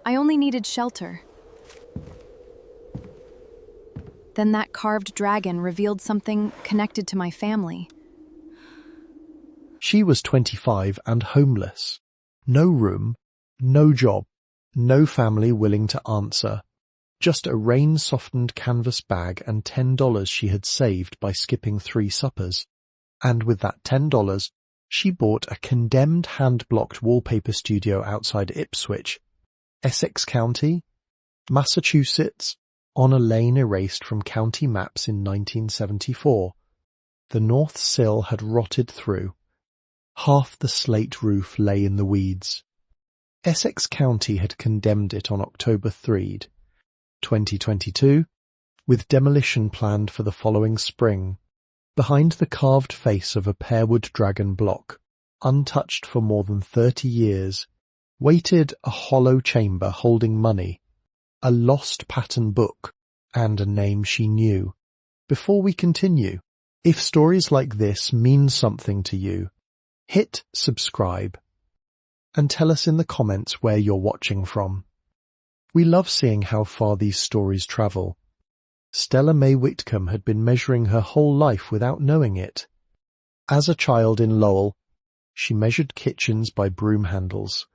I only needed shelter. Then that carved dragon revealed something connected to my family. She was 25 and homeless. No room, no job, no family willing to answer. Just a rain-softened canvas bag and $10 she had saved by skipping 3 suppers. And with that $10, she bought a condemned hand-blocked wallpaper studio outside Ipswich, Essex County, Massachusetts, on a lane erased from county maps in 1974. The north sill had rotted through. Half the slate roof lay in the weeds. Essex County had condemned it on October 3, 2022, with demolition planned for the following spring. Behind the carved face of a pearwood dragon block, untouched for more than 30 years, waited a hollow chamber holding money, a lost pattern book, and a name she knew. Before we continue, if stories like this mean something to you, hit subscribe and tell us in the comments where you're watching from. We love seeing how far these stories travel. Stella Mae Whitcomb had been measuring her whole life without knowing it. As a child in Lowell, she measured kitchens by broom handles,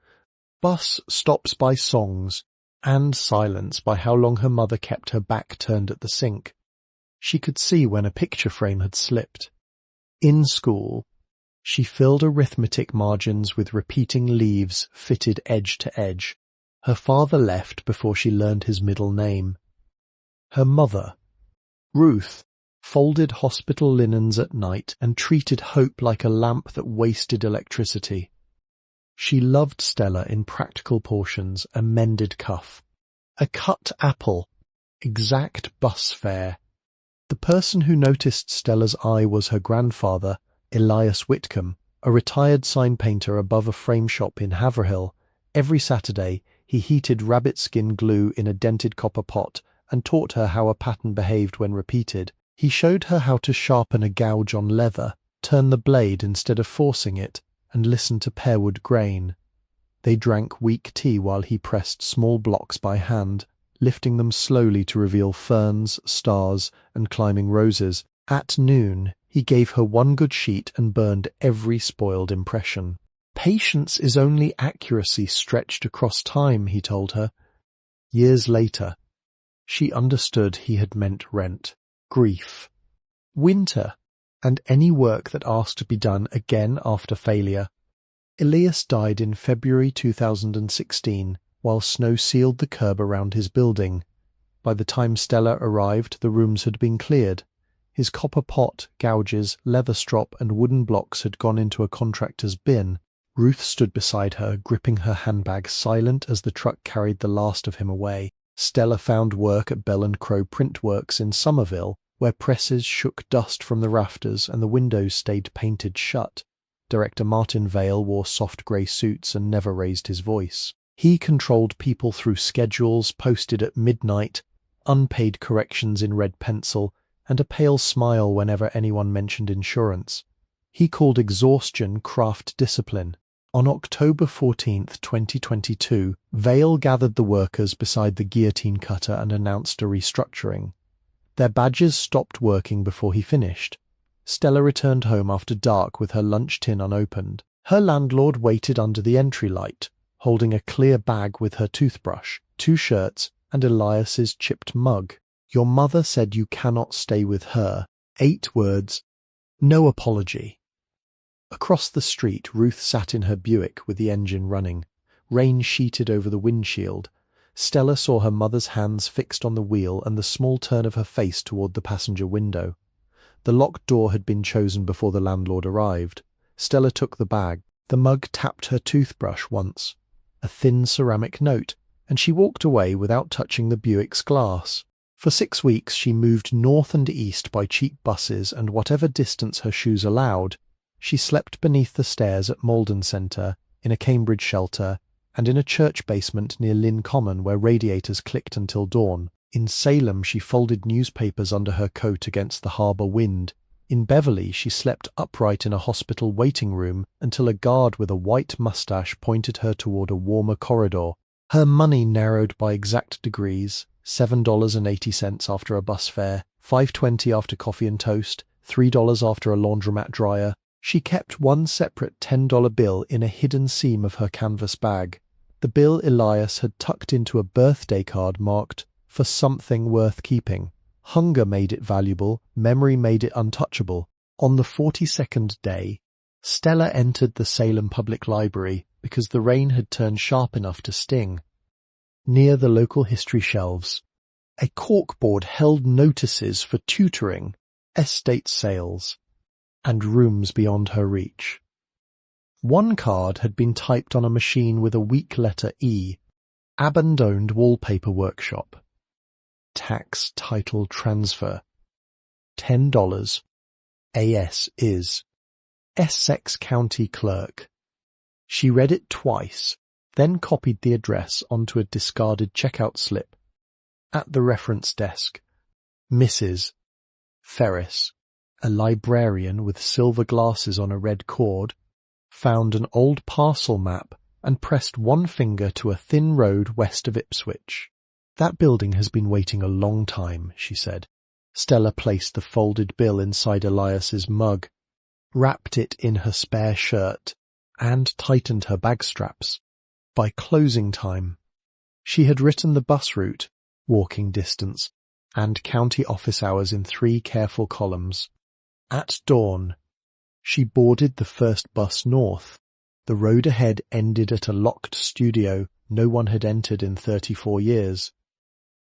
bus stops by songs, and silence by how long her mother kept her back turned at the sink. She could see when a picture frame had slipped. In school, she filled arithmetic margins with repeating leaves fitted edge to edge. Her father left before she learned his middle name. Her mother, Ruth, folded hospital linens at night and treated hope like a lamp that wasted electricity. She loved Stella in practical portions, a mended cuff, a cut apple, exact bus fare. The person who noticed Stella's eye was her grandfather, Elias Whitcomb, a retired sign painter above a frame shop in Haverhill. Every Saturday, he heated rabbit skin glue in a dented copper pot and taught her how a pattern behaved when repeated. He showed her how to sharpen a gouge on leather, turn the blade instead of forcing it, and listen to pearwood grain. They drank weak tea while he pressed small blocks by hand, lifting them slowly to reveal ferns, stars, and climbing roses. At noon, he gave her one good sheet and burned every spoiled impression. Patience is only accuracy stretched across time, he told her. Years later, she understood he had meant rent, grief, winter, and any work that asked to be done again after failure. Elias died in February 2016, while snow sealed the curb around his building. By the time Stella arrived, the rooms had been cleared. His copper pot, gouges, leather strop, and wooden blocks had gone into a contractor's bin. Ruth stood beside her, gripping her handbag, silent as the truck carried the last of him away. Stella found work at Bell & Crow Printworks in Somerville, where presses shook dust from the rafters and the windows stayed painted shut. Director Martin Vale wore soft grey suits and never raised his voice. He controlled people through schedules posted at midnight, unpaid corrections in red pencil, and a pale smile whenever anyone mentioned insurance. He called exhaustion craft discipline. On October 14, 2022, Vale gathered the workers beside the guillotine cutter and announced a restructuring. Their badges stopped working before he finished. Stella returned home after dark with her lunch tin unopened. Her landlord waited under the entry light, holding a clear bag with her toothbrush, 2 shirts, and Elias's chipped mug. Your mother said you cannot stay with her. 8 words. No apology. Across the street, Ruth sat in her Buick with the engine running. Rain sheeted over the windshield. Stella saw her mother's hands fixed on the wheel and the small turn of her face toward the passenger window. The locked door had been chosen before the landlord arrived. Stella took the bag. The mug tapped her toothbrush once. A thin ceramic note, and she walked away without touching the Buick's glass. For 6 weeks she moved north and east by cheap buses and whatever distance her shoes allowed. She slept beneath the stairs at Malden Centre, in a Cambridge shelter, and in a church basement near Lynn Common where radiators clicked until dawn. In Salem she folded newspapers under her coat against the harbour wind. In Beverley she slept upright in a hospital waiting room until a guard with a white moustache pointed her toward a warmer corridor. Her money narrowed by exact degrees, $7.80 after a bus fare, $5.20 after coffee and toast, $3 after a laundromat dryer. She kept one separate $10 bill in a hidden seam of her canvas bag. The bill Elias had tucked into a birthday card marked, "For something worth keeping." Hunger made it valuable, memory made it untouchable. On the 42nd day, Stella entered the Salem Public Library because the rain had turned sharp enough to sting. Near the local history shelves, a corkboard held notices for tutoring, estate sales, and rooms beyond her reach. One card had been typed on a machine with a weak letter E, "Abandoned Wallpaper Workshop. Tax title transfer. $10. AS is Essex County Clerk." She read it twice, then copied the address onto a discarded checkout slip. At the reference desk, Mrs. Ferris, a librarian with silver glasses on a red cord, found an old parcel map and pressed one finger to a thin road west of Ipswich. "That building has been waiting a long time," she said. Stella placed the folded bill inside Elias's mug, wrapped it in her spare shirt, and tightened her bag straps. By closing time, she had written the bus route, walking distance, and county office hours in 3 careful columns. At dawn, she boarded the first bus north. The road ahead ended at a locked studio no one had entered in 34 years.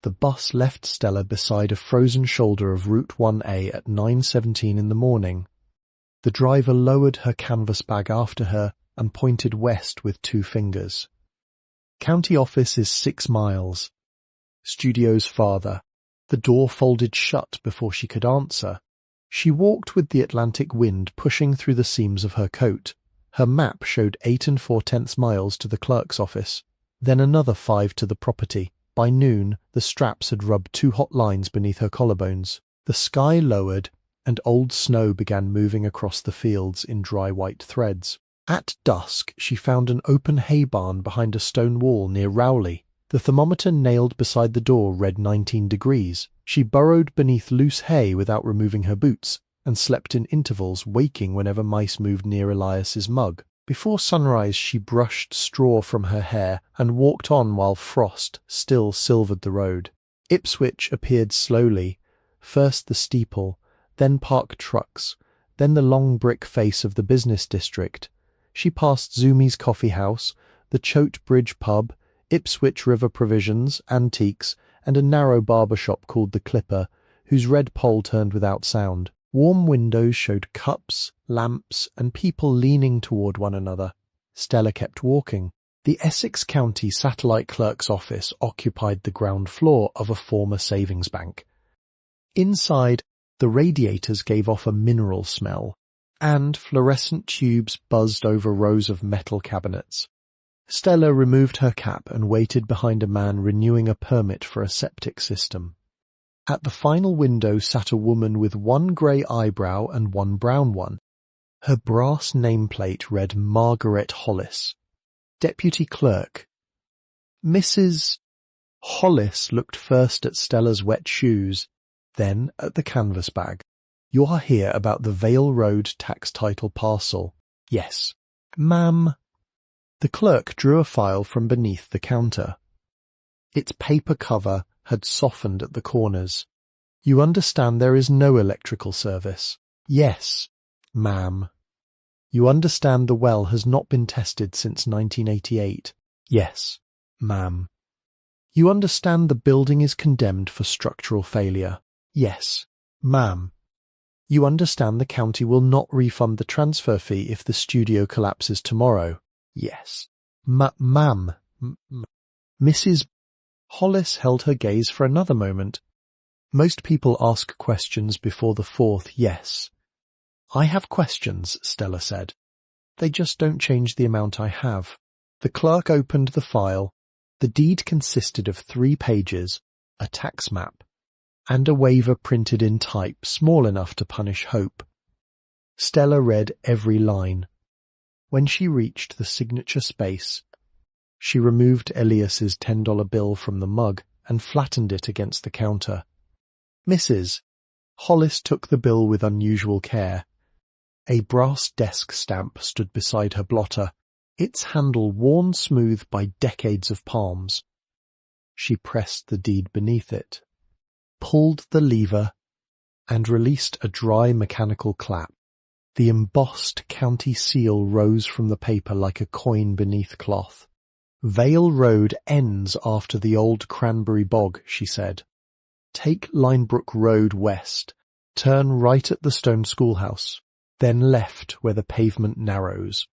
The bus left Stella beside a frozen shoulder of Route 1A at 9:17 in the morning. The driver lowered her canvas bag after her and pointed west with 2 fingers. "County office is 6 miles. Studio's farther." The door folded shut before she could answer. She walked with the Atlantic wind pushing through the seams of her coat. Her map showed 8 4/10 miles to the clerk's office, then another 5 to the property. By noon, the straps had rubbed 2 hot lines beneath her collarbones. The sky lowered, and old snow began moving across the fields in dry white threads. At dusk, she found an open hay barn behind a stone wall near Rowley. The thermometer nailed beside the door read 19 degrees. She burrowed beneath loose hay without removing her boots, and slept in intervals, waking whenever mice moved near Elias's mug. Before sunrise she brushed straw from her hair and walked on while frost still silvered the road. Ipswich appeared slowly, first the steeple, then parked trucks, then the long brick face of the business district. She passed Zoomies Coffee House, the Choate Bridge Pub, Ipswich River Provisions, Antiques, and a narrow barber shop called the Clipper, whose red pole turned without sound. Warm windows showed cups, lamps, and people leaning toward one another. Stella kept walking. The Essex County Satellite Clerk's office occupied the ground floor of a former savings bank. Inside, the radiators gave off a mineral smell, and fluorescent tubes buzzed over rows of metal cabinets. Stella removed her cap and waited behind a man renewing a permit for a septic system. At the final window sat a woman with one grey eyebrow and one brown one. Her brass nameplate read Margaret Hollis, Deputy Clerk. Mrs. Hollis looked first at Stella's wet shoes, then at the canvas bag. "You're here about the Vale Road tax title parcel." "Yes." "Ma'am." The clerk drew a file from beneath the counter. Its paper cover had softened at the corners. "You understand there is no electrical service?" "Yes, ma'am." "You understand the well has not been tested since 1988? "Yes, ma'am." "You understand the building is condemned for structural failure?" "Yes, ma'am." "You understand the county will not refund the transfer fee if the studio collapses tomorrow?" "Yes, ma'am." Mrs. Hollis held her gaze for another moment. "Most people ask questions before the 4th yes." "I have questions," Stella said. "They just don't change the amount I have." The clerk opened the file. The deed consisted of 3 pages, a tax map, and a waiver printed in type small enough to punish hope. Stella read every line. When she reached the signature space, She removed Elias's $10 bill from the mug and flattened it against the counter. "Mrs." Hollis took the bill with unusual care. A brass desk stamp stood beside her blotter, its handle worn smooth by decades of palms. She pressed the deed beneath it, pulled the lever, and released a dry mechanical clap. The embossed county seal rose from the paper like a coin beneath cloth. "Vale Road ends after the old cranberry bog," she said. "Take Linebrook Road west, turn right at the stone schoolhouse, then left where the pavement narrows.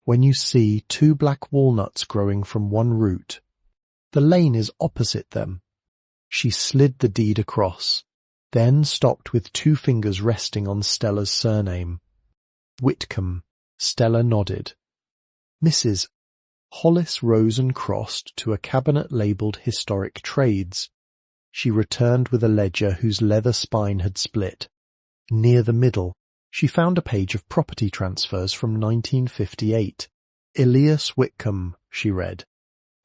When you see 2 black walnuts growing from one root, the lane is opposite them." She slid the deed across, then stopped with 2 fingers resting on Stella's surname. "Whitcomb." Stella nodded. "Mrs." Hollis rose and crossed to a cabinet labelled Historic Trades. She returned with a ledger whose leather spine had split. Near the middle, she found a page of property transfers from 1958. "Elias Whitcomb," she read.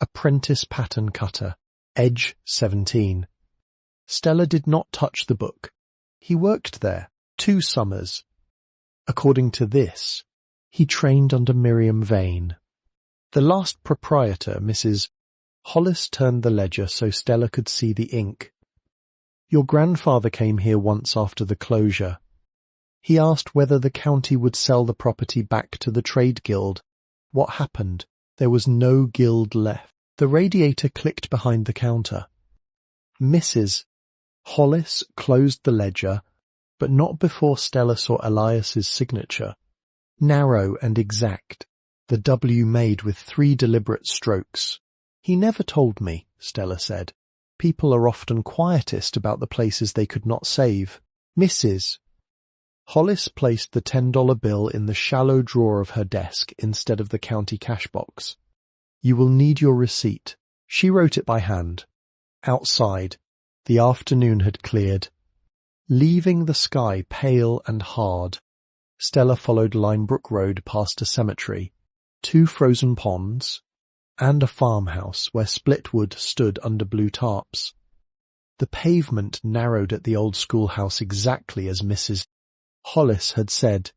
"Apprentice pattern cutter. Edge 17. Stella did not touch the book. He worked there 2 summers. According to this, he trained under Miriam Vane. The last proprietor, Mrs. Hollis turned the ledger so Stella could see the ink. "Your grandfather came here once after the closure. He asked whether the county would sell the property back to the trade guild. What happened? There was no guild left." The radiator clicked behind the counter. "Mrs." Hollis closed the ledger, but not before Stella saw Elias's signature. Narrow and exact, the W made with 3 deliberate strokes. "He never told me," Stella said. "People are often quietest about the places they could not save." "Mrs." Hollis placed the $10 bill in the shallow drawer of her desk instead of the county cash box. "You will need your receipt." She wrote it by hand. Outside, the afternoon had cleared, leaving the sky pale and hard. Stella followed Linebrook Road past a cemetery, 2 frozen ponds, and a farmhouse where split wood stood under blue tarps. The pavement narrowed at the old schoolhouse exactly as Mrs. Hollis had said.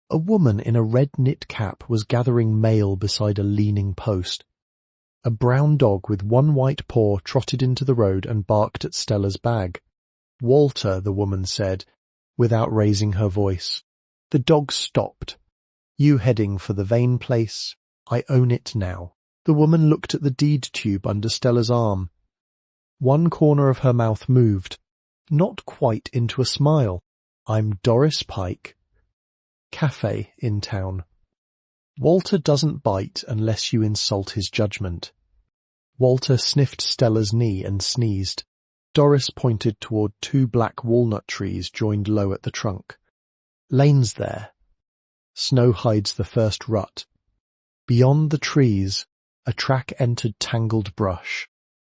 A woman in a red knit cap was gathering mail beside a leaning post. A brown dog with 1 white paw trotted into the road and barked at Stella's bag. "Walter," the woman said, without raising her voice. The dog stopped. "You heading for the Vane place? I own it now." The woman looked at the deed tube under Stella's arm. One corner of her mouth moved, not quite into a smile. "I'm Doris Pike. Cafe in town. Walter doesn't bite unless you insult his judgment." Walter sniffed Stella's knee and sneezed. Doris pointed toward 2 black walnut trees joined low at the trunk. "Lane's there. Snow hides the first rut. Beyond the trees, a track entered tangled brush.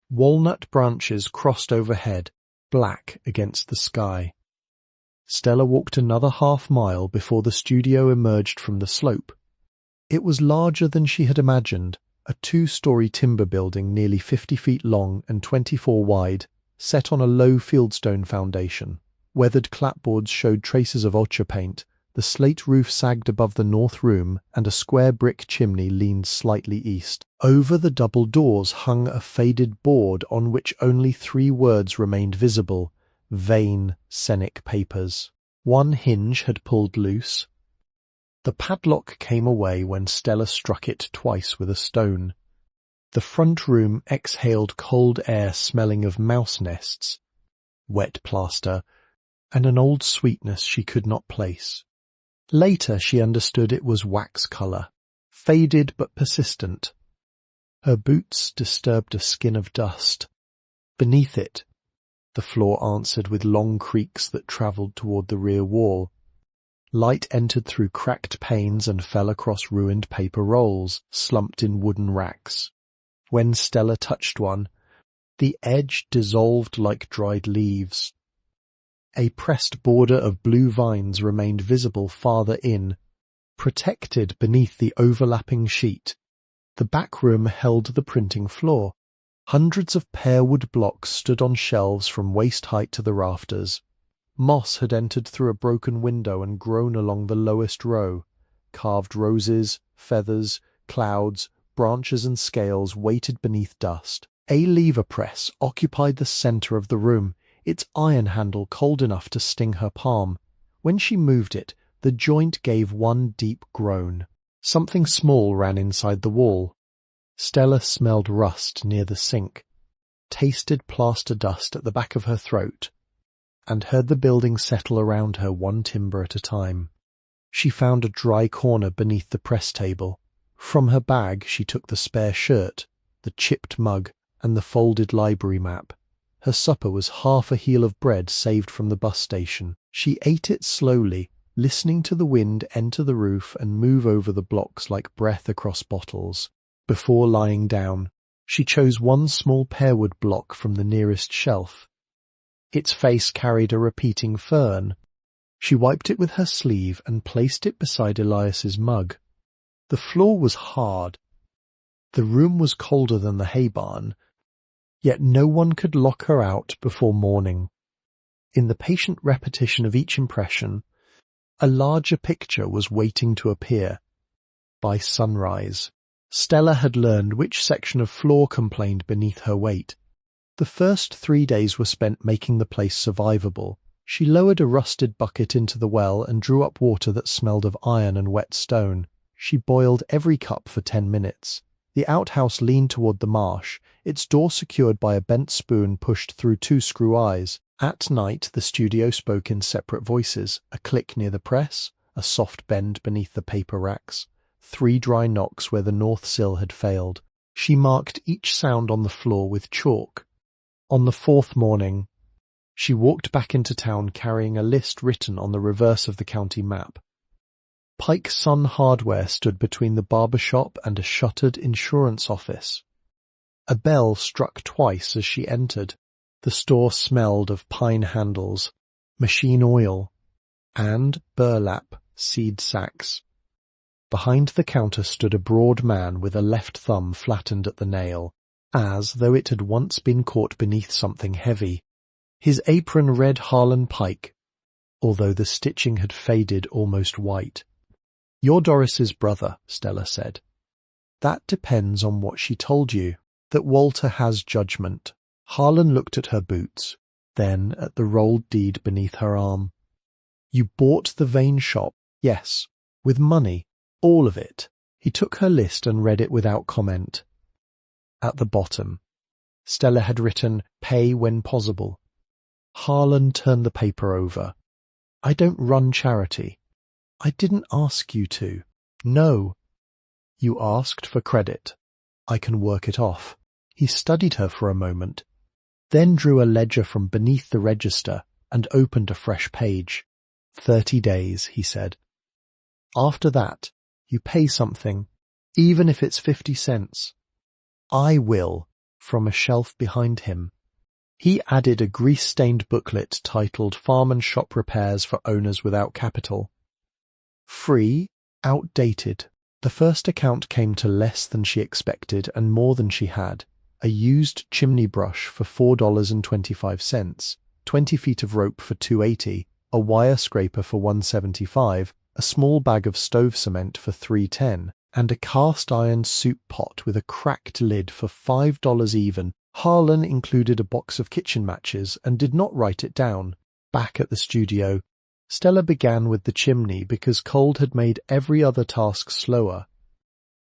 Walnut branches crossed overhead, black against the sky." Stella walked another half-mile before the studio emerged from the slope. It was larger than she had imagined, a 2-story timber building nearly 50 feet long and 24 wide, set on a low fieldstone foundation. Weathered clapboards showed traces of ochre paint, the slate roof sagged above the north room, and a square brick chimney leaned slightly east. Over the double doors hung a faded board on which only 3 words remained visible: Vane Scenic Papers. 1 hinge had pulled loose. The padlock came away when Stella struck it twice with a stone. The front room exhaled cold air smelling of mouse nests, wet plaster, and an old sweetness she could not place. Later she understood it was wax colour, faded but persistent. Her boots disturbed a skin of dust. Beneath it, the floor answered with long creaks that travelled toward the rear wall. Light entered through cracked panes and fell across ruined paper rolls, slumped in wooden racks. When Stella touched one, the edge dissolved like dried leaves. A pressed border of blue vines remained visible farther in, protected beneath the overlapping sheet. The back room held the printing floor. Hundreds of pearwood blocks stood on shelves from waist height to the rafters. Moss had entered through a broken window and grown along the lowest row. Carved roses, feathers, clouds, branches and scales waited beneath dust. A lever press occupied the centre of the room, its iron handle cold enough to sting her palm. When she moved it, the joint gave one deep groan. Something small ran inside the wall. Stella smelled rust near the sink, tasted plaster dust at the back of her throat, and heard the building settle around her one timber at a time. She found a dry corner beneath the press table. From her bag she took the spare shirt, the chipped mug, and the folded library map. Her supper was half a heel of bread saved from the bus station. She ate it slowly, listening to the wind enter the roof and move over the blocks like breath across bottles. Before lying down, she chose one small pearwood block from the nearest shelf. Its face carried a repeating fern. She wiped it with her sleeve and placed it beside Elias's mug. The floor was hard. The room was colder than the hay barn, yet no one could lock her out before morning. In the patient repetition of each impression, a larger picture was waiting to appear. By sunrise, Stella had learned which section of floor complained beneath her weight. The first 3 days were spent making the place survivable. She lowered a rusted bucket into the well and drew up water that smelled of iron and wet stone. She boiled every cup for 10 minutes. The outhouse leaned toward the marsh, its door secured by a bent spoon pushed through 2 screw eyes. At night the studio spoke in separate voices, a click near the press, a soft bend beneath the paper racks, 3 dry knocks where the north sill had failed. She marked each sound on the floor with chalk. On the 4th morning, she walked back into town carrying a list written on the reverse of the county map. Pike Sun Hardware stood between the barber shop and a shuttered insurance office. A bell struck twice as she entered. The store smelled of pine handles, machine oil, and burlap seed sacks. Behind the counter stood a broad man with a left thumb flattened at the nail, as though it had once been caught beneath something heavy. His apron read Harlan Pike, although the stitching had faded almost white. "You're Doris's brother," Stella said. "That depends on what she told you, that Walter has judgment." Harlan looked at her boots, then at the rolled deed beneath her arm. "You bought the vein shop?" "Yes, with money, all of it." He took her list and read it without comment. At the bottom, Stella had written, "Pay when possible." Harlan turned the paper over. "I don't run charity." "I didn't ask you to." "No." "You asked for credit. I can work it off." He studied her for a moment, then drew a ledger from beneath the register and opened a fresh page. 30 days, he said. "After that, you pay something, even if it's 50 cents. I will," from a shelf behind him. He added a grease-stained booklet titled Farm and Shop Repairs for Owners Without Capital. Free, outdated. The first account came to less than she expected and more than she had. A used chimney brush for $4.25, 20 feet of rope for $2.80, a wire scraper for $1.75, a small bag of stove cement for $3.10, and a cast-iron soup pot with a cracked lid for $5 even. Harlan included a box of kitchen matches and did not write it down. Back at the studio, Stella began with the chimney because cold had made every other task slower.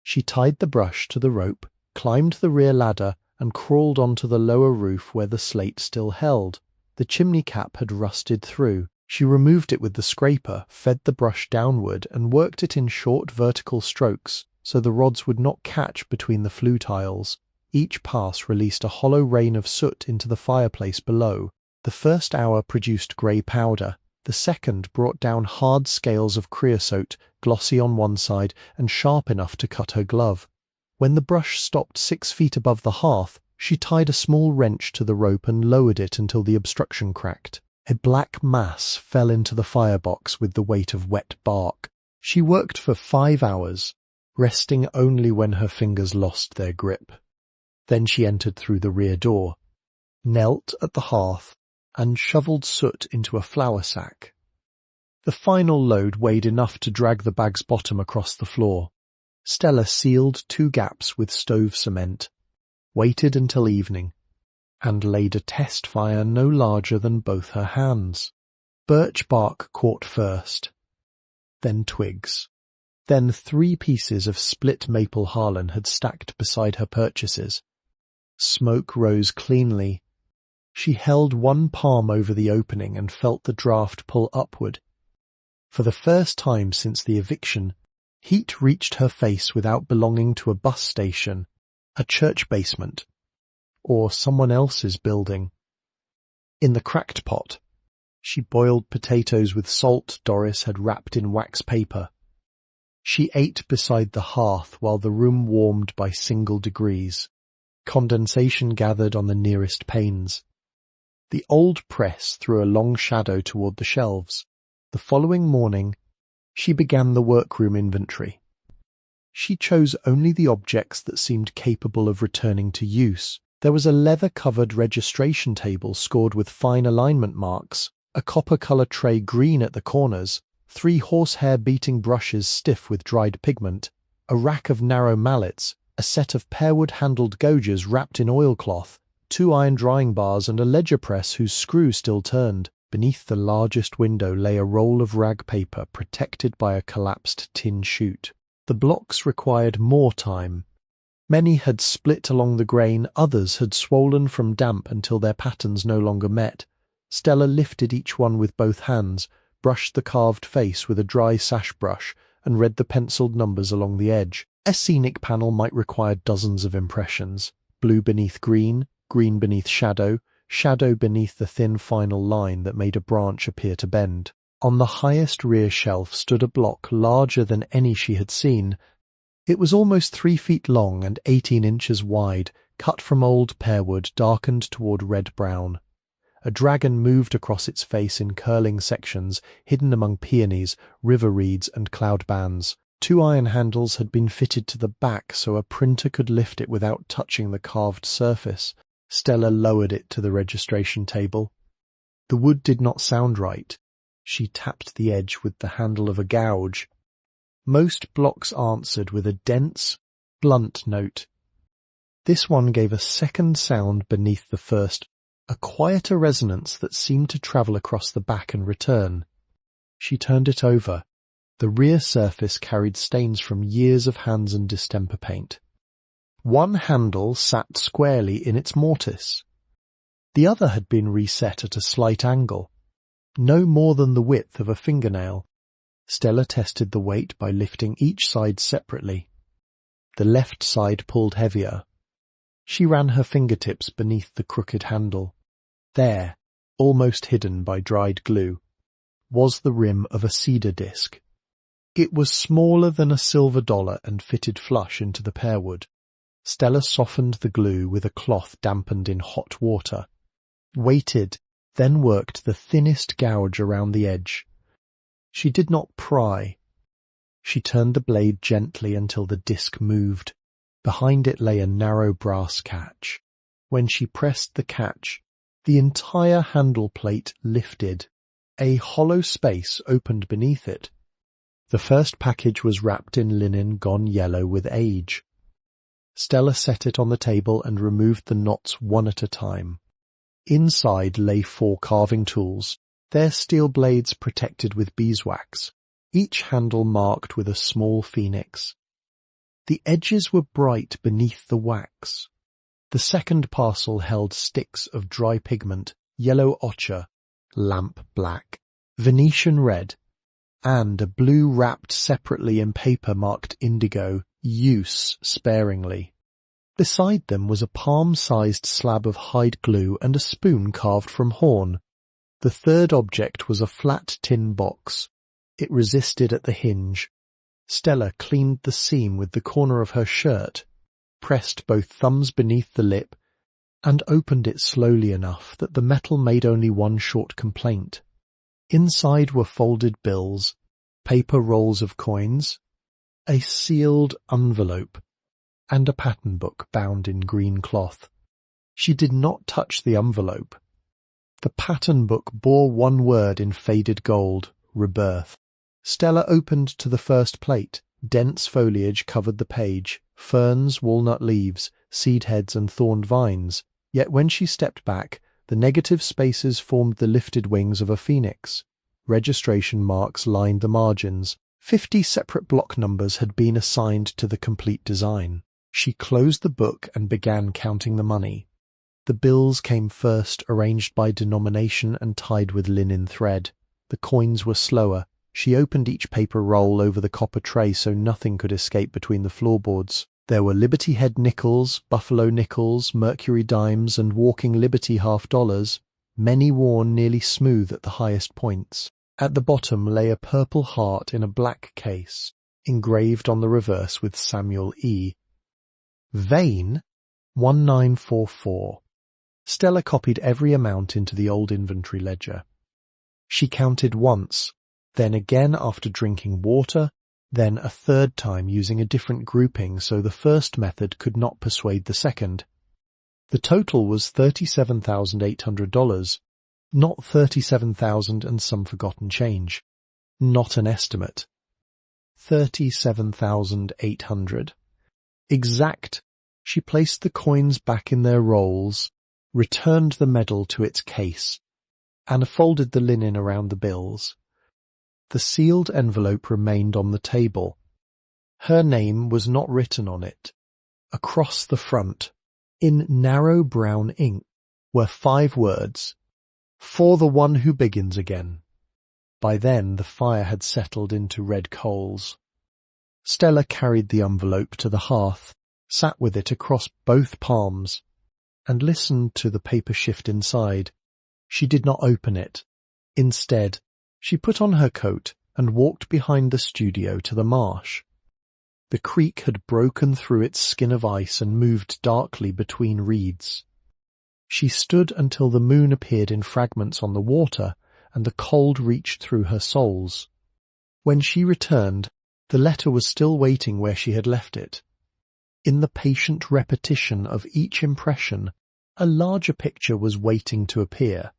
She tied the brush to the rope, climbed the rear ladder, and crawled onto the lower roof where the slate still held. The chimney cap had rusted through. She removed it with the scraper, fed the brush downward, and worked it in short vertical strokes so the rods would not catch between the flue tiles. Each pass released a hollow rain of soot into the fireplace below. The first hour produced grey powder. The second brought down hard scales of creosote, glossy on one side and sharp enough to cut her glove. When the brush stopped 6 feet above the hearth, she tied a small wrench to the rope and lowered it until the obstruction cracked. A black mass fell into the firebox with the weight of wet bark. She worked for 5 hours, resting only when her fingers lost their grip. Then she entered through the rear door, knelt at the hearth, and shoveled soot into a flour sack. The final load weighed enough to drag the bag's bottom across the floor. Stella sealed 2 gaps with stove cement, waited until evening, and laid a test fire no larger than both her hands. Birch bark caught first, then twigs. Then 3 pieces of split maple Harlan had stacked beside her purchases. Smoke rose cleanly. She held one palm over the opening and felt the draft pull upward. For the first time since the eviction, heat reached her face without belonging to a bus station, a church basement, or someone else's building. In the cracked pot, she boiled potatoes with salt Doris had wrapped in wax paper. She ate beside the hearth while the room warmed by single degrees. Condensation gathered on the nearest panes. The old press threw a long shadow toward the shelves. The following morning, she began the workroom inventory. She chose only the objects that seemed capable of returning to use. There was a leather-covered registration table scored with fine alignment marks, a copper-colour tray green at the corners, 3 horsehair beating brushes stiff with dried pigment, a rack of narrow mallets, a set of pearwood-handled gauges wrapped in oilcloth, 2 iron drying bars and a ledger press whose screw still turned. Beneath the largest window lay a roll of rag paper protected by a collapsed tin chute. The blocks required more time. Many had split along the grain, others had swollen from damp until their patterns no longer met. Stella lifted each one with both hands, brushed the carved face with a dry sash brush, and read the penciled numbers along the edge. A scenic panel might require dozens of impressions. Blue beneath green, green beneath shadow, shadow beneath the thin final line that made a branch appear to bend. On the highest rear shelf stood a block larger than any she had seen. It was almost 3 feet long and 18 inches wide, cut from old pearwood darkened toward red-brown. A dragon moved across its face in curling sections, hidden among peonies, river reeds, and cloud bands. 2 iron handles had been fitted to the back so a printer could lift it without touching the carved surface. Stella lowered it to the registration table. The wood did not sound right. She tapped the edge with the handle of a gouge. Most blocks answered with a dense, blunt note. This one gave a second sound beneath the first, a quieter resonance that seemed to travel across the back and return. She turned it over. The rear surface carried stains from years of hands and distemper paint. One handle sat squarely in its mortise. The other had been reset at a slight angle, no more than the width of a fingernail. Stella tested the weight by lifting each side separately. The left side pulled heavier. She ran her fingertips beneath the crooked handle. There, almost hidden by dried glue, was the rim of a cedar disc. It was smaller than a silver dollar and fitted flush into the pearwood. Stella softened the glue with a cloth dampened in hot water, waited, then worked the thinnest gouge around the edge. She did not pry. She turned the blade gently until the disc moved. Behind it lay a narrow brass catch. When she pressed the catch, the entire handle plate lifted. A hollow space opened beneath it. The first package was wrapped in linen gone yellow with age. Stella set it on the table and removed the knots one at a time. Inside lay 4 carving tools, their steel blades protected with beeswax, each handle marked with a small phoenix. The edges were bright beneath the wax. The second parcel held sticks of dry pigment, yellow ochre, lamp black, Venetian red, and a blue wrapped separately in paper marked indigo, use sparingly. Beside them was a palm-sized slab of hide glue and a spoon carved from horn. The third object was a flat tin box. It resisted at the hinge. Stella cleaned the seam with the corner of her shirt, pressed both thumbs beneath the lip, and opened it slowly enough that the metal made only one short complaint. Inside were folded bills, paper rolls of coins, a sealed envelope, and a pattern book bound in green cloth. She did not touch the envelope. The pattern book bore one word in faded gold: rebirth. Stella opened to the first plate. Dense foliage covered the page, ferns, walnut leaves, seed heads and thorned vines. Yet when she stepped back, the negative spaces formed the lifted wings of a phoenix. Registration marks lined the margins. 50 separate block numbers had been assigned to the complete design. She closed the book and began counting the money. The bills came first, arranged by denomination and tied with linen thread. The coins were slower. She opened each paper roll over the copper tray so nothing could escape between the floorboards. There were Liberty Head nickels, Buffalo nickels, Mercury dimes, and Walking Liberty $half, many worn nearly smooth at the highest points. At the bottom lay a purple heart in a black case, engraved on the reverse with Samuel E. Vane, 1944. Stella copied every amount into the old inventory ledger. She counted once, then again after drinking water, then a third time using a different grouping so the first method could not persuade the second. The total was $37,800, not $37,000 and some forgotten change. Not an estimate. $37,800. Exact. She placed the coins back in their rolls, returned the medal to its case, and folded the linen around the bills. The sealed envelope remained on the table. Her name was not written on it. Across the front, in narrow brown ink, were 5 words: "For the one who begins again." By then the fire had settled into red coals. Stella carried the envelope to the hearth, sat with it across both palms, and listened to the paper shift inside. She did not open it. Instead, she put on her coat and walked behind the studio to the marsh. The creek had broken through its skin of ice and moved darkly between reeds. She stood until the moon appeared in fragments on the water and the cold reached through her soles. When she returned, the letter was still waiting where she had left it. In the patient repetition of each impression, a larger picture was waiting to appear.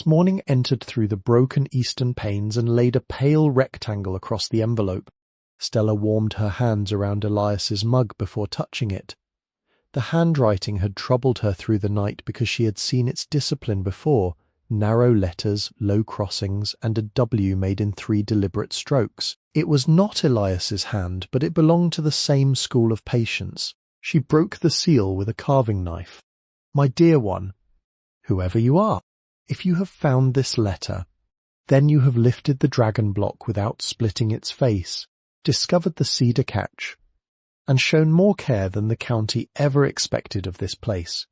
Morning entered through the broken eastern panes and laid a pale rectangle across the envelope. Stella warmed her hands around Elias's mug before touching it. The handwriting had troubled her through the night because she had seen its discipline before: narrow letters, low crossings, and a W made in 3 deliberate strokes. It was not Elias's hand, but it belonged to the same school of patience. She broke the seal with a carving knife. "My dear one, whoever you are, if you have found this letter, then you have lifted the dragon block without splitting its face, discovered the cedar catch, and shown more care than the county ever expected of this place.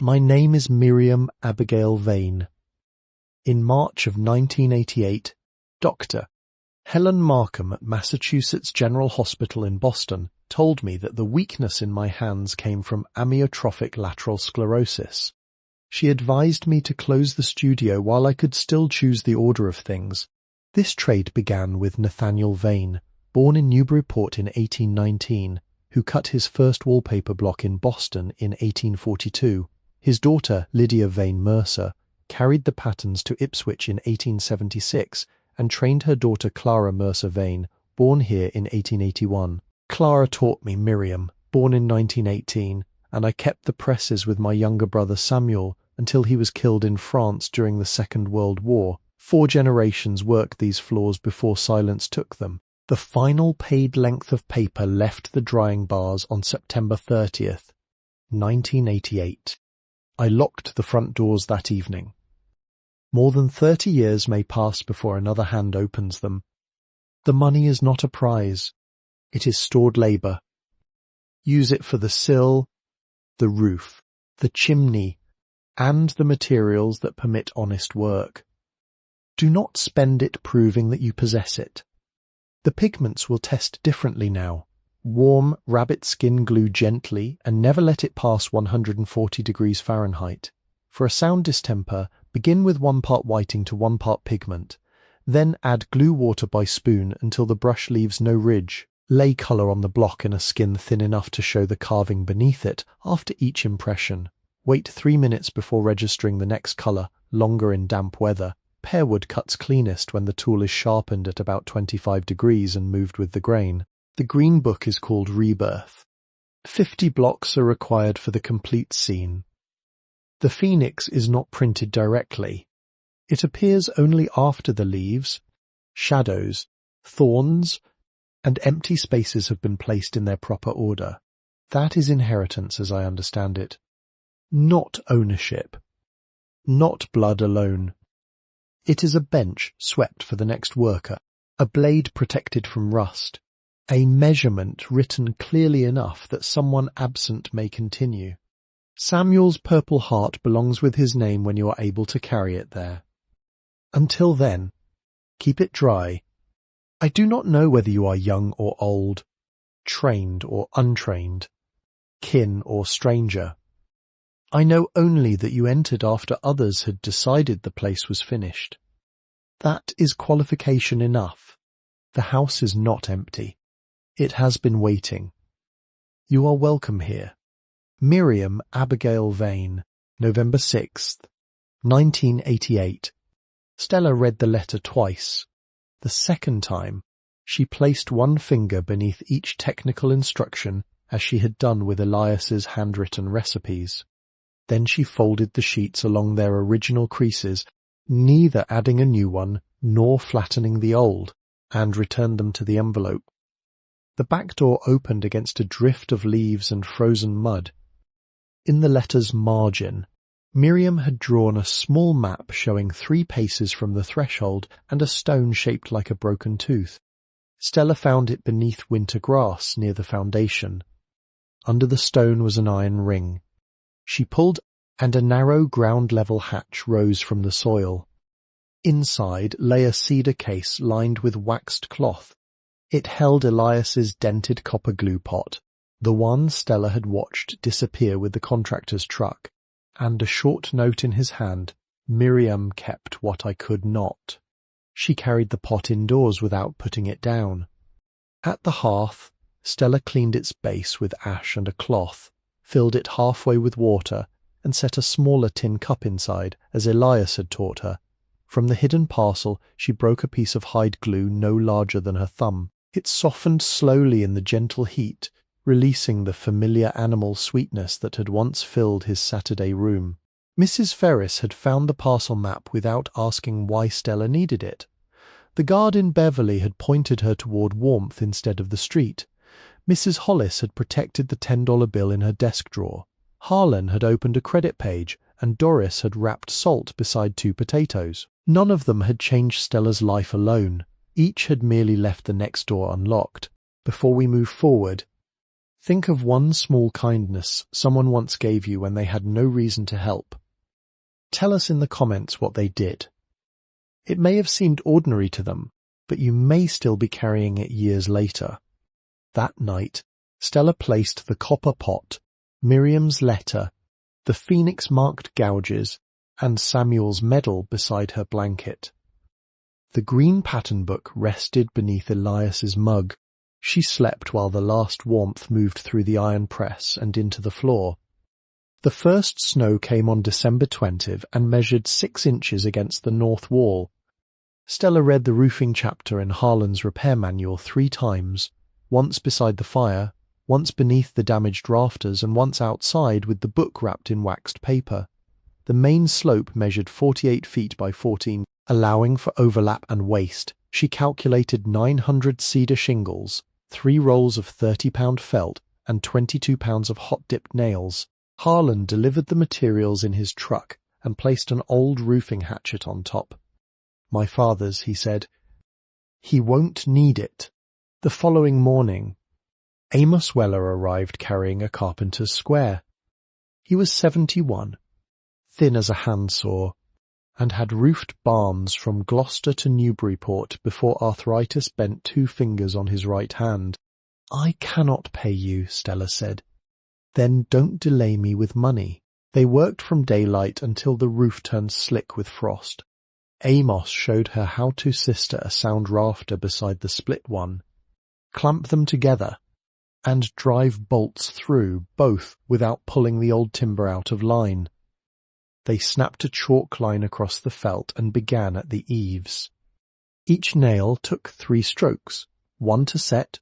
My name is Miriam Abigail Vane. In March of 1988, Dr. Helen Markham at Massachusetts General Hospital in Boston told me that the weakness in my hands came from amyotrophic lateral sclerosis. She advised me to close the studio while I could still choose the order of things. This trade began with Nathaniel Vane, born in Newburyport in 1819, who cut his first wallpaper block in Boston in 1842. His daughter, Lydia Vane Mercer, carried the patterns to Ipswich in 1876 and trained her daughter Clara Mercer Vane, born here in 1881. Clara taught me Miriam, born in 1918, and I kept the presses with my younger brother Samuel until he was killed in France during the Second World War. 4 generations worked these floors before silence took them. The final paid length of paper left the drying bars on September 30th, 1988. I locked the front doors that evening. More than 30 years may pass before another hand opens them. The money is not a prize. It is stored labour. Use it for the sill, the roof, the chimney, and the materials that permit honest work. Do not spend it proving that you possess it. The pigments will test differently now. Warm rabbit skin glue gently and never let it pass 140 degrees Fahrenheit. For a sound distemper, begin with 1 part whiting to 1 part pigment. Then add glue water by spoon until the brush leaves no ridge. Lay colour on the block in a skin thin enough to show the carving beneath it after each impression. Wait 3 minutes before registering the next colour, longer in damp weather. Pearwood cuts cleanest when the tool is sharpened at about 25 degrees and moved with the grain. The green book is called Rebirth. 50 blocks are required for the complete scene. The phoenix is not printed directly. It appears only after the leaves, shadows, thorns, and empty spaces have been placed in their proper order. That is inheritance as I understand it. Not ownership. Not blood alone. It is a bench swept for the next worker, a blade protected from rust, a measurement written clearly enough that someone absent may continue. Samuel's purple heart belongs with his name when you are able to carry it there. Until then, keep it dry. I do not know whether you are young or old, trained or untrained, kin or stranger. I know only that you entered after others had decided the place was finished. That is qualification enough. The house is not empty. It has been waiting. You are welcome here. Miriam Abigail Vane, November 6th, 1988. Stella read the letter twice. The second time, she placed one finger beneath each technical instruction as she had done with Elias's handwritten recipes. Then she folded the sheets along their original creases, neither adding a new one nor flattening the old, and returned them to the envelope. The back door opened against a drift of leaves and frozen mud. In the letter's margin, Miriam had drawn a small map showing 3 paces from the threshold and a stone shaped like a broken tooth. Stella found it beneath winter grass near the foundation. Under the stone was an iron ring. She pulled, and a narrow ground-level hatch rose from the soil. Inside lay a cedar case lined with waxed cloth. It held Elias's dented copper glue pot, the one Stella had watched disappear with the contractor's truck, and a short note in his hand, "Miriam kept what I could not." She carried the pot indoors without putting it down. At the hearth, Stella cleaned its base with ash and a cloth, filled it halfway with water, and set a smaller tin cup inside, as Elias had taught her. From the hidden parcel she broke a piece of hide glue no larger than her thumb. It softened slowly in the gentle heat, releasing the familiar animal sweetness that had once filled his Saturday room. Mrs. Ferris had found the parcel map without asking why Stella needed it. The guard in Beverley had pointed her toward warmth instead of the street. Mrs. Hollis had protected the $10 bill in her desk drawer. Harlan had opened a credit page, and Doris had wrapped salt beside 2 potatoes. None of them had changed Stella's life alone. Each had merely left the next door unlocked. Before we move forward, think of one small kindness someone once gave you when they had no reason to help. Tell us in the comments what they did. It may have seemed ordinary to them, but you may still be carrying it years later. That night, Stella placed the copper pot, Miriam's letter, the phoenix-marked gouges, and Samuel's medal beside her blanket. The green pattern book rested beneath Elias's mug. She slept while the last warmth moved through the iron press and into the floor. The first snow came on December 20th and measured 6 inches against the north wall. Stella read the roofing chapter in Harlan's repair manual 3 times, once beside the fire, once beneath the damaged rafters, and once outside with the book wrapped in waxed paper. The main slope measured 48 feet by 14, allowing for overlap and waste. She calculated 900 cedar shingles, 3 rolls of 30-pound felt, and 22 pounds of hot-dipped nails. Harlan delivered the materials in his truck and placed an old roofing hatchet on top. "My father's," he said. "He won't need it." The following morning, Amos Weller arrived carrying a carpenter's square. He was 71, thin as a handsaw, and had roofed barns from Gloucester to Newburyport before arthritis bent 2 fingers on his right hand. "I cannot pay you," Stella said. "Then don't delay me with money." They worked from daylight until the roof turned slick with frost. Amos showed her how to sister a sound rafter beside the split one. clamp them together, and drive bolts through both without pulling the old timber out of line. They snapped a chalk line across the felt and began at the eaves. Each nail took 3 strokes, one to set,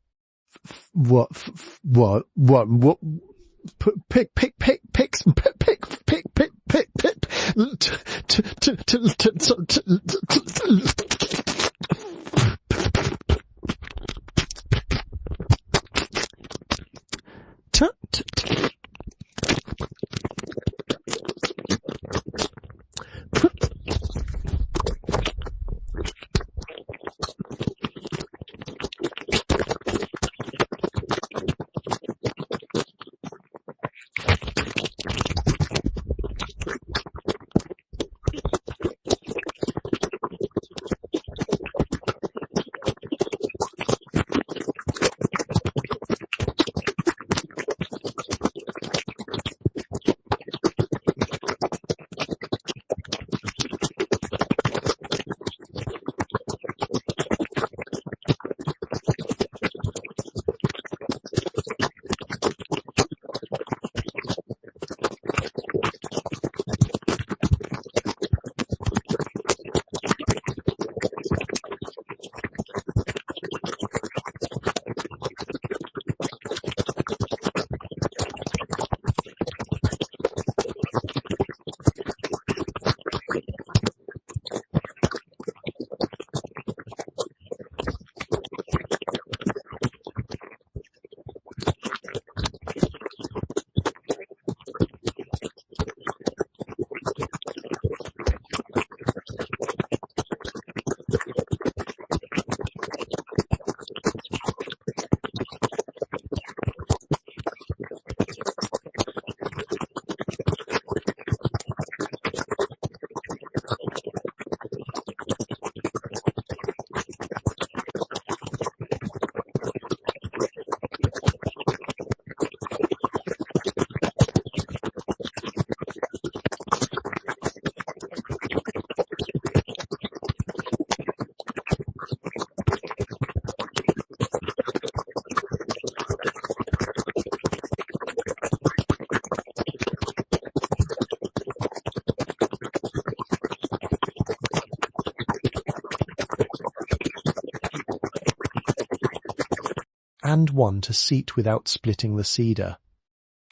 and one to seat without splitting the cedar.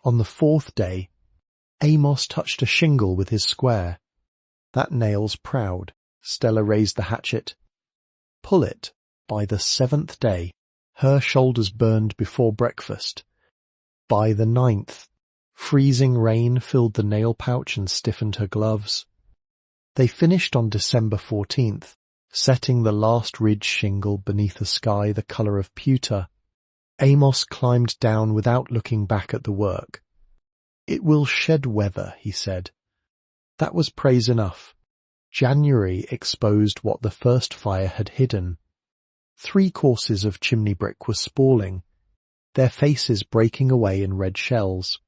On the 4th day, Amos touched a shingle with his square. That nail's proud. Stella raised the hatchet. Pull it. By the 7th day, her shoulders burned before breakfast. By the 9th, freezing rain filled the nail pouch and stiffened her gloves. They finished on December 14th, setting the last ridge shingle beneath a sky the colour of pewter. Amos climbed down without looking back at the work. "It will shed weather," he said. That was praise enough. January exposed what the first fire had hidden. 3 courses of chimney brick were spalling, their faces breaking away in red shells.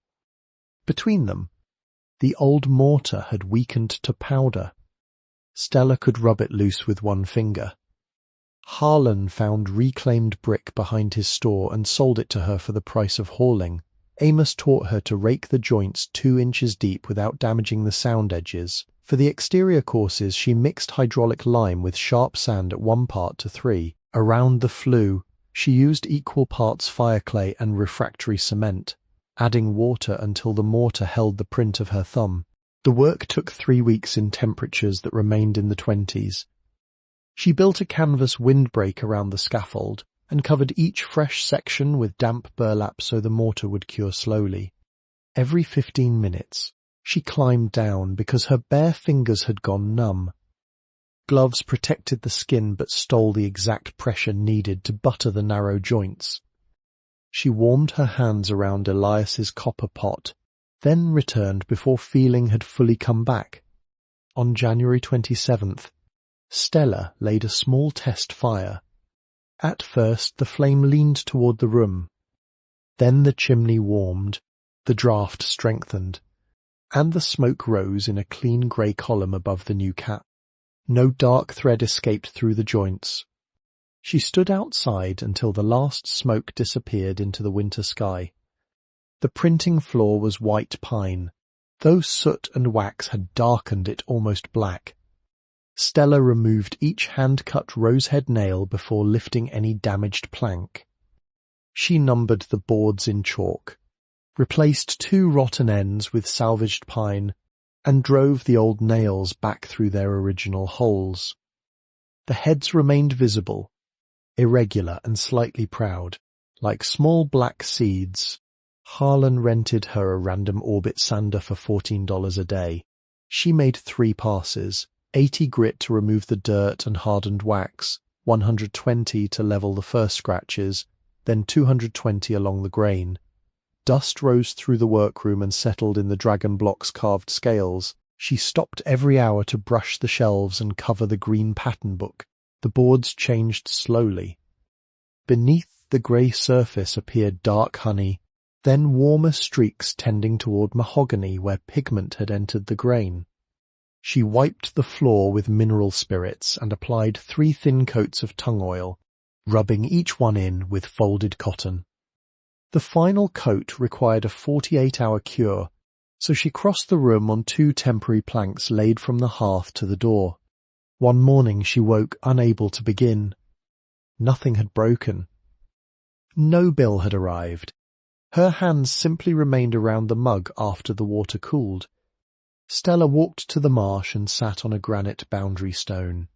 Between them, the old mortar had weakened to powder. Stella could rub it loose with one finger. Harlan found reclaimed brick behind his store and sold it to her for the price of hauling. Amos taught her to rake the joints 2 inches deep without damaging the sound edges. For the exterior courses, she mixed hydraulic lime with sharp sand at 1:3. Around the flue, she used equal parts fireclay and refractory cement, adding water until the mortar held the print of her thumb. The work took 3 weeks in temperatures that remained in the 20s. She built a canvas windbreak around the scaffold and covered each fresh section with damp burlap so the mortar would cure slowly. Every 15 minutes, she climbed down because her bare fingers had gone numb. Gloves protected the skin but stole the exact pressure needed to butter the narrow joints. She warmed her hands around Elias's copper pot, then returned before feeling had fully come back. On January 27th, Stella laid a small test fire. At first the flame leaned toward the room. Then the chimney warmed, the draught strengthened, and the smoke rose in a clean grey column above the new cap. No dark thread escaped through the joints. She stood outside until the last smoke disappeared into the winter sky. The printing floor was white pine, though soot and wax had darkened it almost black. Stella removed each hand-cut rosehead nail before lifting any damaged plank. She numbered the boards in chalk, replaced 2 rotten ends with salvaged pine, and drove the old nails back through their original holes. The heads remained visible, irregular and slightly proud, like small black seeds. Harlan rented her a random orbit sander for $14 a day. She made 3 passes, 80 grit to remove the dirt and hardened wax, 120 to level the first scratches, then 220 along the grain. Dust rose through the workroom and settled in the dragon block's carved scales. She stopped every hour to brush the shelves and cover the green pattern book. The boards changed slowly. Beneath the grey surface appeared dark honey, then warmer streaks tending toward mahogany where pigment had entered the grain. She wiped the floor with mineral spirits and applied 3 thin coats of tung oil, rubbing each one in with folded cotton. The final coat required a 48-hour cure, so she crossed the room on 2 temporary planks laid from the hearth to the door. One morning she woke unable to begin. Nothing had broken. No bill had arrived. Her hands simply remained around the mug after the water cooled. Stella walked to the marsh and sat on a granite boundary stone.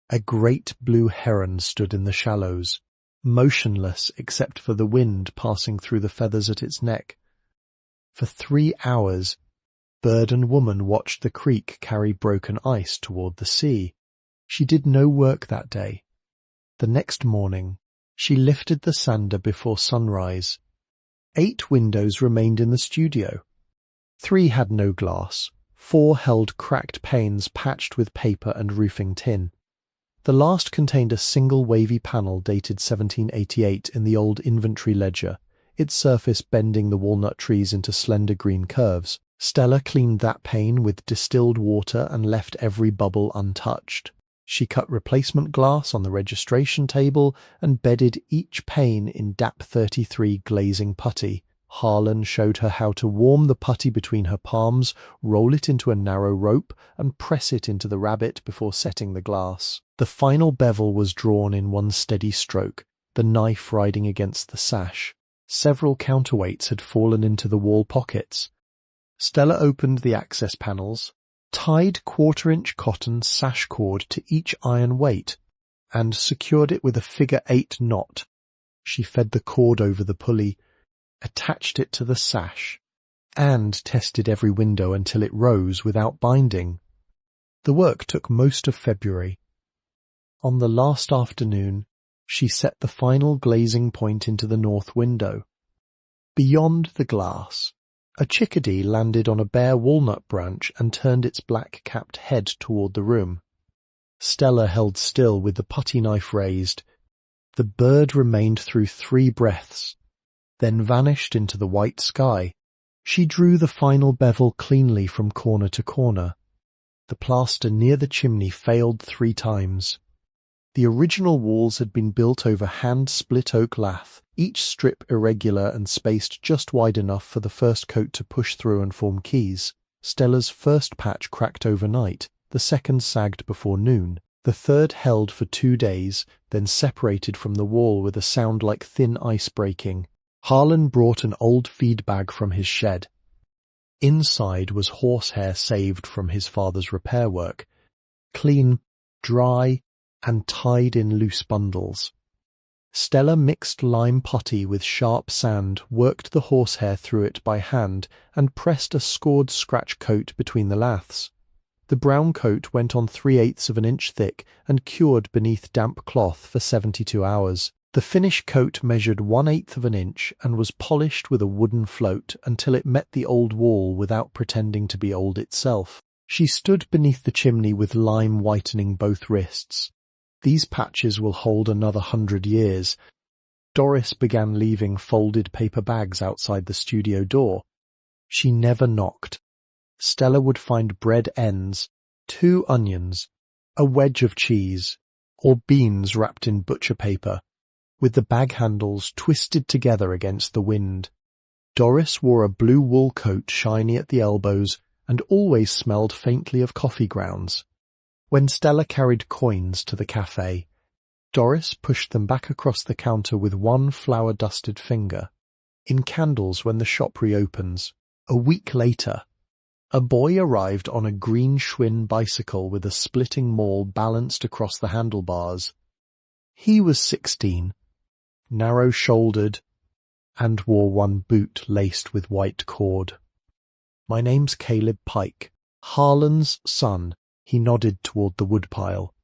A great blue heron stood in the shallows, motionless except for the wind passing through the feathers at its neck. For 3 hours, bird and woman watched the creek carry broken ice toward the sea. She did no work that day. The next morning, she lifted the sander before sunrise. 8 windows remained in the studio. 3 had no glass. 4 held cracked panes patched with paper and roofing tin. The last contained a single wavy panel dated 1788 in the old inventory ledger, its surface bending the walnut trees into slender green curves. Stella cleaned that pane with distilled water and left every bubble untouched. She cut replacement glass on the registration table and bedded each pane in DAP 33 glazing putty. Harlan showed her how to warm the putty between her palms, roll it into a narrow rope, and press it into the rabbet before setting the glass. The final bevel was drawn in one steady stroke, the knife riding against the sash. Several counterweights had fallen into the wall pockets. Stella opened the access panels, tied 1/4-inch cotton sash cord to each iron weight, and secured it with a figure-8 knot. She fed the cord over the pulley, attached it to the sash, and tested every window until it rose without binding. The work took most of February. On the last afternoon, she set the final glazing point into the north window. Beyond the glass, a chickadee landed on a bare walnut branch and turned its black-capped head toward the room. Stella held still with the putty knife raised. The bird remained through 3 breaths, then vanished into the white sky. She drew the final bevel cleanly from corner to corner. The plaster near the chimney failed 3 times. The original walls had been built over hand-split oak lath, each strip irregular and spaced just wide enough for the first coat to push through and form keys. Stella's first patch cracked overnight, the second sagged before noon, the third held for 2 days, then separated from the wall with a sound like thin ice breaking. Harlan brought an old feed bag from his shed. Inside was horsehair saved from his father's repair work, clean, dry, and tied in loose bundles. Stella mixed lime putty with sharp sand, worked the horsehair through it by hand, and pressed a scored scratch coat between the laths. The brown coat went on 3/8 of an inch thick and cured beneath damp cloth for 72 hours. The finish coat measured 1/8 of an inch and was polished with a wooden float until it met the old wall without pretending to be old itself. She stood beneath the chimney with lime whitening both wrists. These patches will hold another 100 years. Doris began leaving folded paper bags outside the studio door. She never knocked. Stella would find bread ends, 2 onions, a wedge of cheese, or beans wrapped in butcher paper, with the bag handles twisted together against the wind. Doris wore a blue wool coat shiny at the elbows and always smelled faintly of coffee grounds. When Stella carried coins to the cafe, Doris pushed them back across the counter with one flour-dusted finger. In candles when the shop reopens. A week later, a boy arrived on a green Schwinn bicycle with a splitting maul balanced across the handlebars. He was 16, narrow-shouldered, and wore one boot laced with white cord. "My name's Caleb Pike, Harlan's son," he nodded toward the woodpile.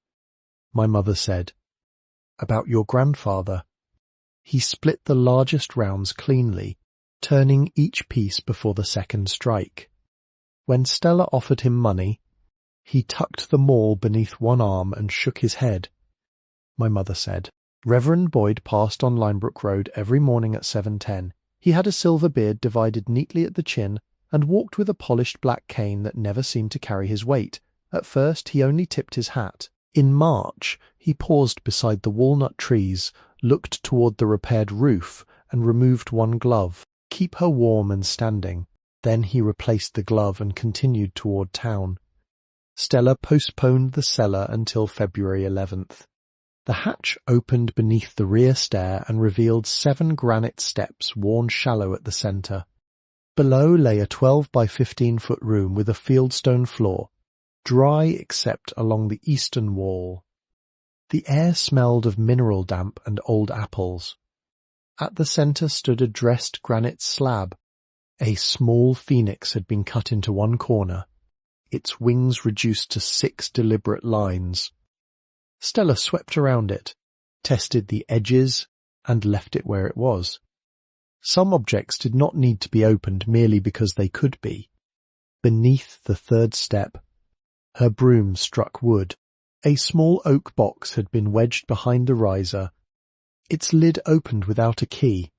My mother said, "About your grandfather?" He split the largest rounds cleanly, turning each piece before the second strike. When Stella offered him money, he tucked the maul beneath one arm and shook his head. My mother said, "Reverend Boyd passed on Linebrook Road every morning at 7:10. He had a silver beard divided neatly at the chin and walked with a polished black cane that never seemed to carry his weight. At first he only tipped his hat. In March he paused beside the walnut trees, looked toward the repaired roof, and removed one glove. Keep her warm and standing." Then he replaced the glove and continued toward town. Stella postponed the cellar until February 11th. The hatch opened beneath the rear stair and revealed 7 granite steps worn shallow at the centre. Below lay a 12 by 15-foot room with a fieldstone floor, dry except along the eastern wall. The air smelled of mineral damp and old apples. At the centre stood a dressed granite slab. A small phoenix had been cut into one corner, its wings reduced to 6 deliberate lines. Stella swept around it, tested the edges, and left it where it was. Some objects did not need to be opened merely because they could be. Beneath the 3rd step, her broom struck wood. A small oak box had been wedged behind the riser. Its lid opened without a key.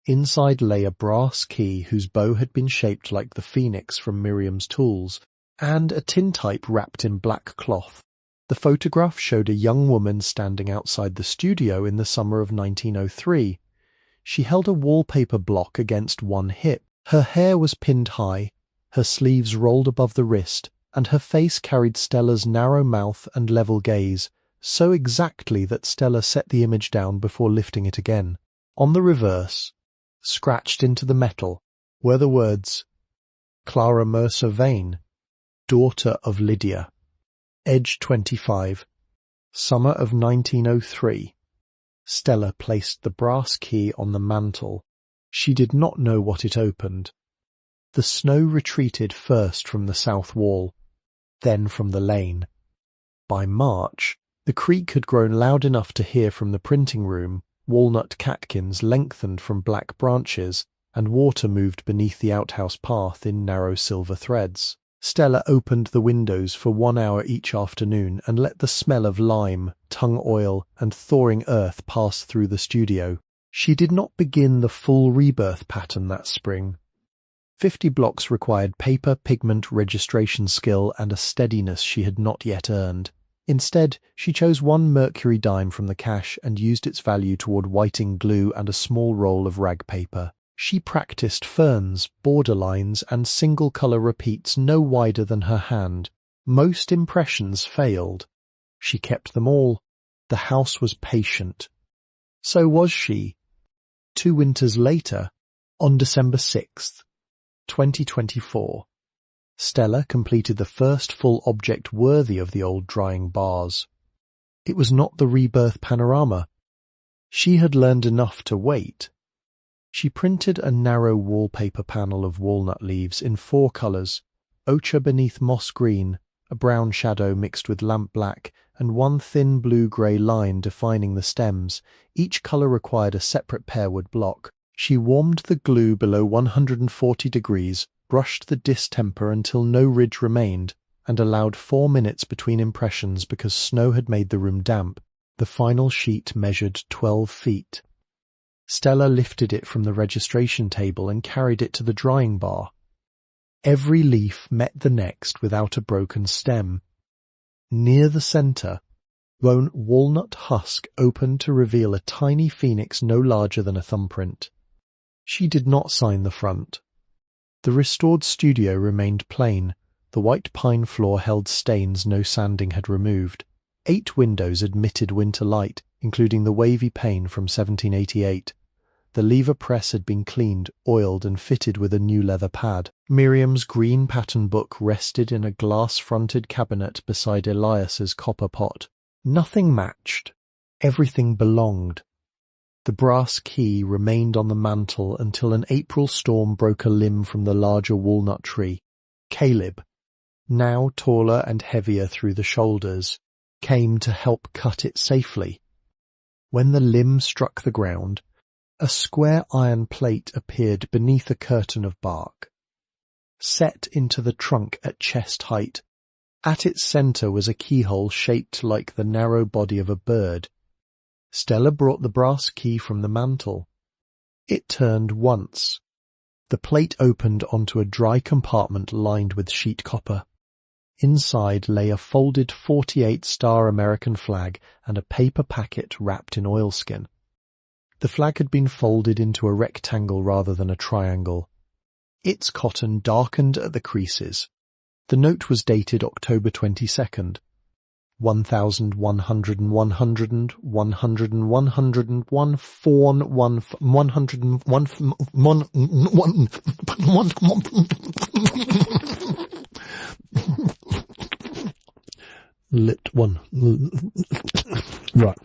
Inside lay a brass key whose bow had been shaped like the phoenix from Miriam's tools, and a tintype wrapped in black cloth. The photograph showed a young woman standing outside the studio in the summer of 1903. She held a wallpaper block against one hip. Her hair was pinned high, her sleeves rolled above the wrist, and her face carried Stella's narrow mouth and level gaze, so exactly that Stella set the image down before lifting it again. On the reverse, scratched into the metal, were the words, "Clara Mercer Vane, daughter of Lydia. Edge 25. Summer of 1903. Stella placed the brass key on the mantel. She did not know what it opened. The snow retreated first from the south wall, then from the lane. By March, the creak had grown loud enough to hear from the printing room. Walnut catkins lengthened from black branches, and water moved beneath the outhouse path in narrow silver threads. Stella opened the windows for 1 hour each afternoon and let the smell of lime, tung oil, and thawing earth pass through the studio. She did not begin the full rebirth pattern that spring. 50 blocks required paper, pigment, registration skill, and a steadiness she had not yet earned. Instead, she chose 1 mercury dime from the cash and used its value toward whiting glue and a small roll of rag paper. She practiced ferns, border lines, and single-colour repeats no wider than her hand. Most impressions failed. She kept them all. The house was patient. So was she. 2 winters later, on December 6th, 2024, Stella completed the first full object worthy of the old drying bars. It was not the rebirth panorama. She had learned enough to wait. She printed a narrow wallpaper panel of walnut leaves in 4 colours, ochre beneath moss green, a brown shadow mixed with lamp black, and 1 thin blue-grey line defining the stems. Each colour required a separate pearwood block. She warmed the glue below 140 degrees, brushed the distemper until no ridge remained, and allowed 4 minutes between impressions because snow had made the room damp. The final sheet measured 12 feet. Stella lifted it from the registration table and carried it to the drying bar. Every leaf met the next without a broken stem. Near the centre, Walnut husk opened to reveal a tiny phoenix no larger than a thumbprint. She did not sign the front. The restored studio remained plain. The white pine floor held stains no sanding had removed. 8 windows admitted winter light, including the wavy pane from 1788. The lever press had been cleaned, oiled, and fitted with a new leather pad. Miriam's green pattern book rested in a glass-fronted cabinet beside Elias's copper pot. Nothing matched. Everything belonged. The brass key remained on the mantel until an April storm broke a limb from the larger walnut tree. Caleb, now taller and heavier through the shoulders, came to help cut it safely. When the limb struck the ground, a square iron plate appeared beneath a curtain of bark. Set into the trunk at chest height, at its centre was a keyhole shaped like the narrow body of a bird. Stella brought the brass key from the mantel. It turned once. The plate opened onto a dry compartment lined with sheet copper. Inside lay a folded 48-star American flag and a paper packet wrapped in oilskin. The flag had been folded into a rectangle rather than a triangle. Its cotton darkened at the creases. The note was dated October 22nd. 1,100 and 100 and 100 and 100 and 1 4 1 100 and 1 lit 1 right.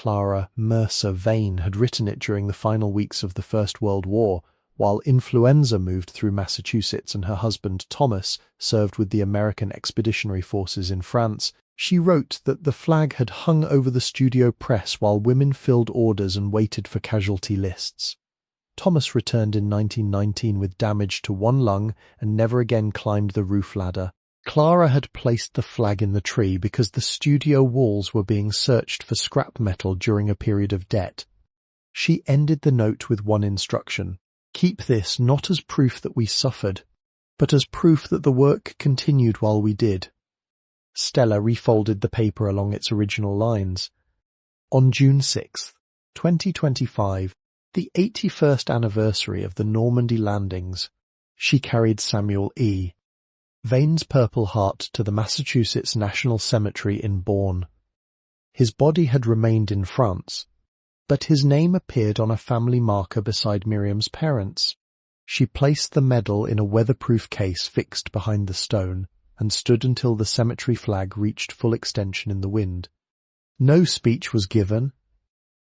Clara Mercer Vane had written it during the final weeks of the First World War, while influenza moved through Massachusetts and her husband Thomas served with the American Expeditionary Forces in France. She wrote that the flag had hung over the studio press while women filled orders and waited for casualty lists. Thomas returned in 1919 with damage to one lung and never again climbed the roof ladder. Clara had placed the flag in the tree because the studio walls were being searched for scrap metal during a period of debt. She ended the note with one instruction: keep this not as proof that we suffered, but as proof that the work continued while we did. Stella refolded the paper along its original lines. On June 6, 2025, the 81st anniversary of the Normandy landings, she carried Samuel E. Vane's Purple Heart to the Massachusetts National Cemetery in Bourne. His body had remained in France, but his name appeared on a family marker beside Miriam's parents. She placed the medal in a weatherproof case fixed behind the stone and stood until the cemetery flag reached full extension in the wind. No speech was given.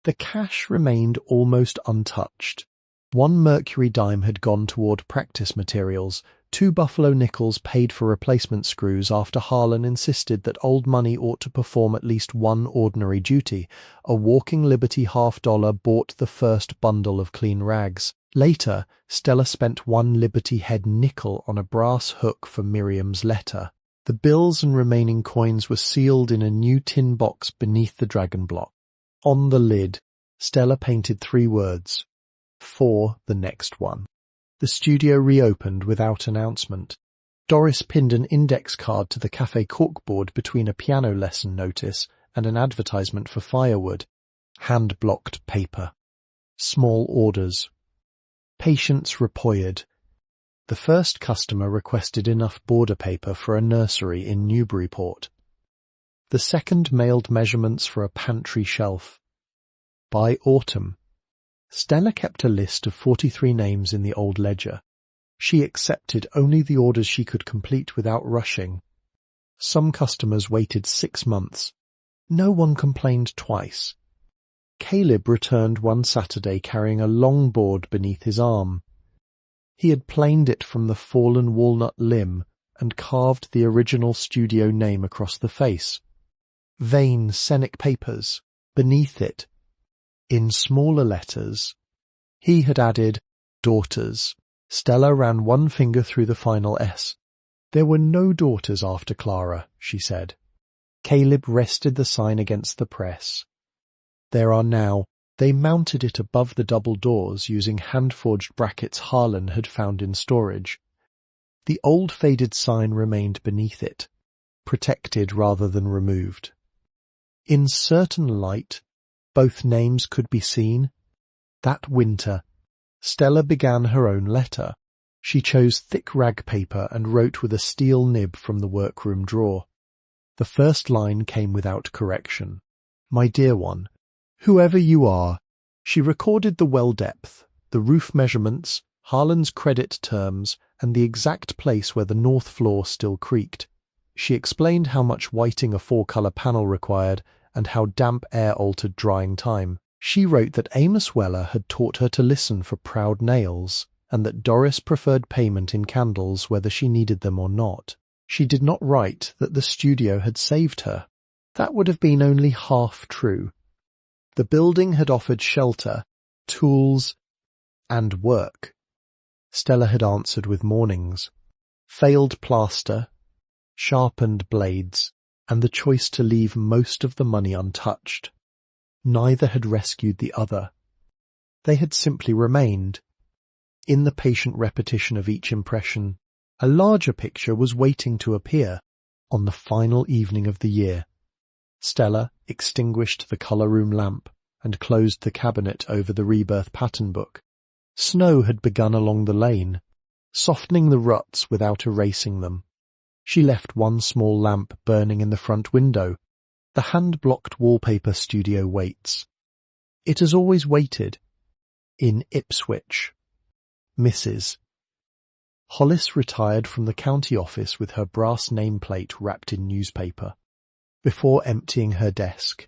The cash remained almost untouched. 1 mercury dime had gone toward practice materials. 2 buffalo nickels paid for replacement screws after Harlan insisted that old money ought to perform at least one ordinary duty. A Walking Liberty $half bought the first bundle of clean rags. Later, Stella spent 1 Liberty Head nickel on a brass hook for Miriam's letter. The bills and remaining coins were sealed in a new tin box beneath the dragon block. On the lid, Stella painted 3 words: "For the next one." The studio reopened without announcement. Doris pinned an index card to the cafe corkboard between a piano lesson notice and an advertisement for firewood. Hand-blocked paper. Small orders. Patience repoyered. The first customer requested enough border paper for a nursery in Newburyport. The second mailed measurements for a pantry shelf. By autumn, Stella kept a list of 43 names in the old ledger. She accepted only the orders she could complete without rushing. Some customers waited 6 months. No one complained twice. Caleb returned one Saturday carrying a longboard beneath his arm. He had planed it from the fallen walnut limb and carved the original studio name across the face. Vain scenic papers. Beneath it, in smaller letters, he had added daughters. Stella ran one finger through the final S. There were no daughters after Clara, she said. Caleb rested the sign against the press. There are now. They mounted it above the double doors using hand-forged brackets Harlan had found in storage. The old faded sign remained beneath it, protected rather than removed. In certain light, both names could be seen. That winter, Stella began her own letter. She chose thick rag paper and wrote with a steel nib from the workroom drawer. The first line came without correction. My dear one, whoever you are. She recorded the well depth, the roof measurements, Harlan's credit terms, and the exact place where the north floor still creaked. She explained how much whiting a 4-color panel required and how damp air altered drying time. She wrote that Amos Weller had taught her to listen for proud nails, and that Doris preferred payment in candles whether she needed them or not. She did not write that the studio had saved her. That would have been only half true. The building had offered shelter, tools, and work. Stella had answered with mornings. Failed plaster, sharpened blades, and the choice to leave most of the money untouched. Neither had rescued the other. They had simply remained. In the patient repetition of each impression, a larger picture was waiting to appear on the final evening of the year. Stella extinguished the colour room lamp and closed the cabinet over the rebirth pattern book. Snow had begun along the lane, softening the ruts without erasing them. She left one small lamp burning in the front window. The hand-blocked wallpaper studio waits. It has always waited. In Ipswich. Mrs. Hollis retired from the county office with her brass nameplate wrapped in newspaper. Before emptying her desk,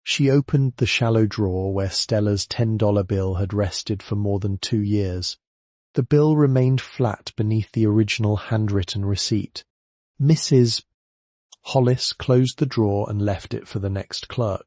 she opened the shallow drawer where Stella's $10 bill had rested for more than 2 years. The bill remained flat beneath the original handwritten receipt. Mrs. Hollis closed the drawer and left it for the next clerk.